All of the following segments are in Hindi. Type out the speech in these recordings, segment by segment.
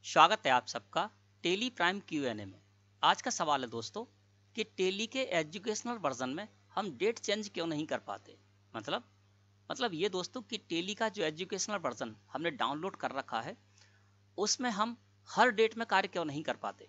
स्वागत है आप सबका टेली प्राइम Q&A में। आज का सवाल है दोस्तों कि टेली के एजुकेशनल वर्जन में हम डेट चेंज क्यों नहीं कर पाते। मतलब ये दोस्तों कि टेली का जो एजुकेशनल वर्जन हमने डाउनलोड कर रखा है उसमें हम हर डेट में कार्य क्यों नहीं कर पाते।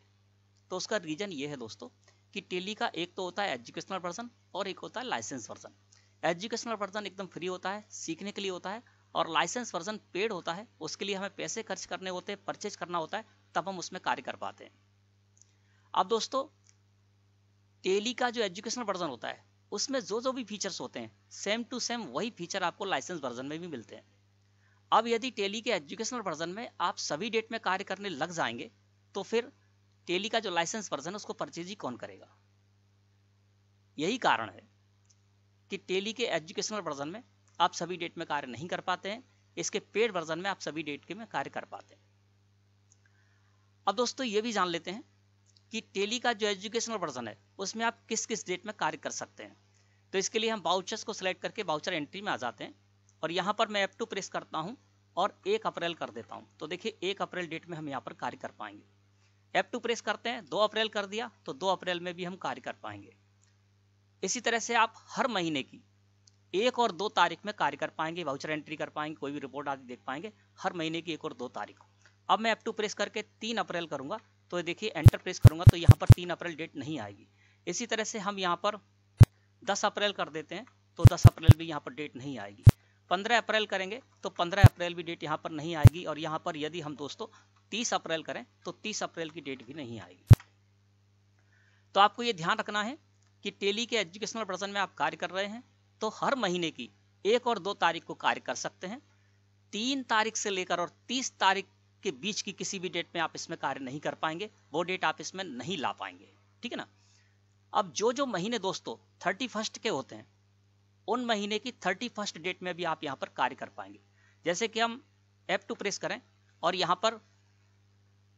तो उसका रीज़न ये है दोस्तों कि टेली का एक तो होता है एजुकेशनल वर्जन और एक होता है लाइसेंस वर्जन। एजुकेशनल वर्जन एकदम फ्री होता है, सीखने के लिए होता है, और लाइसेंस वर्जन पेड होता है, उसके लिए हमें पैसे खर्च करने होते हैं, परचेज करना होता है, तब हम उसमें कार्य कर पाते हैं। अब दोस्तों टेली का जो एजुकेशनल वर्जन होता है उसमें जो भी फीचर्स होते हैं सेम टू सेम वही फीचर आपको लाइसेंस वर्जन में भी मिलते हैं। अब यदि टेली के एजुकेशनल वर्जन में आप सभी डेट में कार्य करने लग जाएंगे तो फिर टेली का जो लाइसेंस वर्जन है उसको परचेज ही कौन करेगा। यही कारण है कि टेली के एजुकेशनल वर्जन में आप सभी डेट में कार्य नहीं कर पाते हैं, इसके पेड वर्जन में आप सभी डेट के में कार्य कर पाते हैं। अब दोस्तों ये भी जान लेते हैं कि टेली का जो एजुकेशनल वर्जन है उसमें आप किस किस डेट में कार्य कर सकते हैं। तो इसके लिए हम वाउचर्स को सिलेक्ट करके वाउचर एंट्री में आ जाते हैं और यहाँ पर मैं F2 प्रेस करता हूँ और 1 अप्रैल कर देता हूँ। तो देखिए 1 अप्रैल डेट में हम यहाँ पर कार्य कर पाएंगे। F2 प्रेस करते हैं, 2 अप्रैल कर दिया तो 2 अप्रैल में भी हम कार्य कर पाएंगे। इसी तरह से आप हर महीने की 1 और 2 तारीख में कार्य कर पाएंगे, वाउचर एंट्री कर पाएंगे, कोई भी रिपोर्ट आदि देख पाएंगे हर महीने की 1 और 2 तारीख। अब मैं F2 प्रेस करके 3 अप्रैल करूंगा तो देखिए एंटर प्रेस करूंगा तो यहाँ पर 3 अप्रैल डेट नहीं आएगी। इसी तरह से हम यहाँ पर 10 अप्रैल कर देते हैं तो 10 अप्रैल भी यहाँ पर डेट नहीं आएगी। 15 अप्रैल करेंगे तो 15 अप्रैल भी डेट यहाँ पर नहीं आएगी, और यहाँ पर यदि हम दोस्तों 30 अप्रैल करें तो 30 अप्रैल की डेट भी नहीं आएगी। तो आपको ये ध्यान रखना है कि टेली के एजुकेशनल वर्जन में आप कार्य कर रहे हैं तो हर महीने की 1 और 2 तारीख को कार्य कर सकते हैं। 3 तारीख से लेकर और 30 तारीख के बीच की किसी भी डेट में आप इसमें कार्य नहीं कर पाएंगे, वो डेट आप इसमें नहीं ला पाएंगे, ठीक है ना। अब जो महीने दोस्तों 31 के होते हैं उन महीने की 31 डेट में भी आप यहाँ पर कार्य कर पाएंगे। जैसे कि हम F2 प्रेस करें और यहाँ पर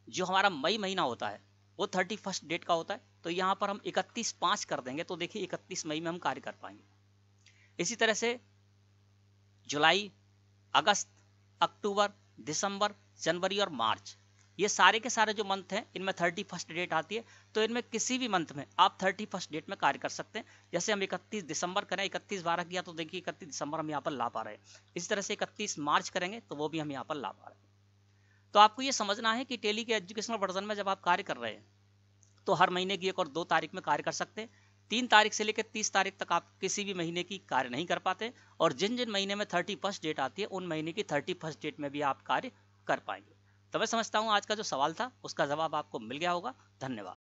जो हमारा मई महीना होता है वो 31 डेट का होता है, तो यहाँ पर हम 31/5 कर देंगे तो देखिए 31 मई में हम कार्य कर पाएंगे। इसी तरह से जुलाई, अगस्त, अक्टूबर, दिसंबर, जनवरी और मार्च, ये सारे के सारे जो मंथ हैं इनमें 31 डेट आती है, तो इनमें किसी भी मंथ में आप 31 डेट में कार्य कर सकते हैं। जैसे हम 31 दिसंबर करें, 31/12 किया तो देखिए 31 दिसंबर हम यहाँ पर ला पा रहे हैं। इसी तरह से 31 मार्च करेंगे तो वो भी हम यहाँ पर ला पा रहे हैं। तो आपको ये समझना है कि टेली के एजुकेशनल वर्जन में जब आप कार्य कर रहे हैं तो हर महीने की 1 और 2 तारीख में कार्य कर सकते हैं। 3 तारीख से लेकर 30 तारीख तक आप किसी भी महीने की कार्य नहीं कर पाते, और जिन जिन महीने में 31 डेट आती है उन महीने की 31 डेट में भी आप कार्य कर पाएंगे। तो मैं समझता हूँ आज का जो सवाल था उसका जवाब आपको मिल गया होगा। धन्यवाद।